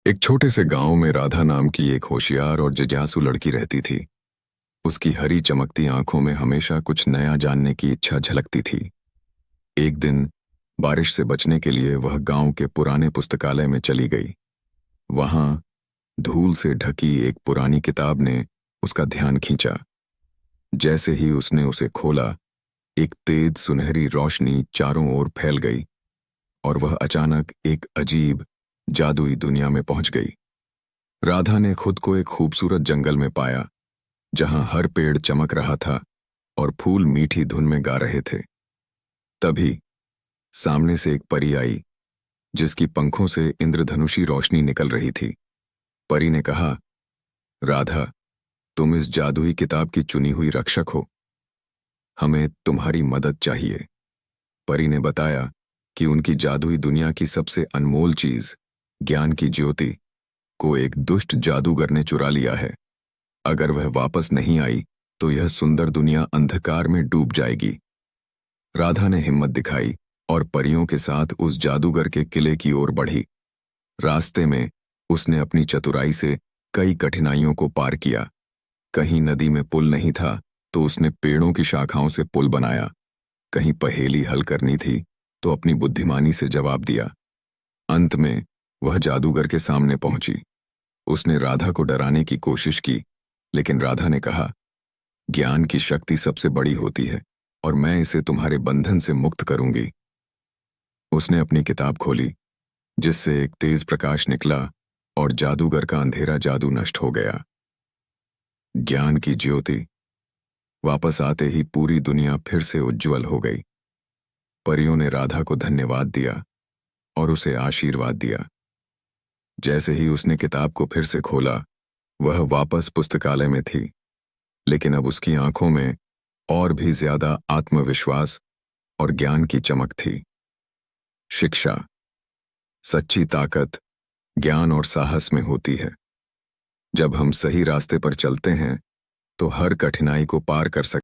एक छोटे से गांव में राधा नाम की एक होशियार और जिज्ञासु लड़की रहती थी। उसकी हरी चमकती आंखों में हमेशा कुछ नया जानने की इच्छा झलकती थी। एक दिन बारिश से बचने के लिए वह गांव के पुराने पुस्तकालय में चली गई। वहां धूल से ढकी एक पुरानी किताब ने उसका ध्यान खींचा। जैसे ही उसने उसे खोला, एक तेज सुनहरी रोशनी चारों ओर फैल गई और वह अचानक एक अजीब जादुई दुनिया में पहुंच गई। राधा ने खुद को एक खूबसूरत जंगल में पाया, जहां हर पेड़ चमक रहा था और फूल मीठी धुन में गा रहे थे। तभी सामने से एक परी आई, जिसकी पंखों से इंद्रधनुषी रोशनी निकल रही थी। परी ने कहा, राधा, तुम इस जादुई किताब की चुनी हुई रक्षक हो। हमें तुम्हारी मदद चाहिए। परी ने बताया कि उनकी जादुई दुनिया की सबसे अनमोल चीज, ज्ञान की ज्योति, को एक दुष्ट जादूगर ने चुरा लिया है। अगर वह वापस नहीं आई तो यह सुंदर दुनिया अंधकार में डूब जाएगी। राधा ने हिम्मत दिखाई और परियों के साथ उस जादूगर के किले की ओर बढ़ी। रास्ते में उसने अपनी चतुराई से कई कठिनाइयों को पार किया। कहीं नदी में पुल नहीं था तो उसने पेड़ों की शाखाओं से पुल बनाया। कहीं पहेली हल करनी थी तो अपनी बुद्धिमानी से जवाब दिया। अंत में वह जादूगर के सामने पहुंची। उसने राधा को डराने की कोशिश की, लेकिन राधा ने कहा, ज्ञान की शक्ति सबसे बड़ी होती है और मैं इसे तुम्हारे बंधन से मुक्त करूंगी। उसने अपनी किताब खोली, जिससे एक तेज प्रकाश निकला और जादूगर का अंधेरा जादू नष्ट हो गया। ज्ञान की ज्योति वापस आते ही पूरी दुनिया फिर से उज्जवल हो गई। परियों ने राधा को धन्यवाद दिया और उसे आशीर्वाद दिया। जैसे ही उसने किताब को फिर से खोला, वह वापस पुस्तकालय में थी, लेकिन अब उसकी आंखों में और भी ज्यादा आत्मविश्वास और ज्ञान की चमक थी। शिक्षा, सच्ची ताकत ज्ञान और साहस में होती है। जब हम सही रास्ते पर चलते हैं तो हर कठिनाई को पार कर सकते हैं।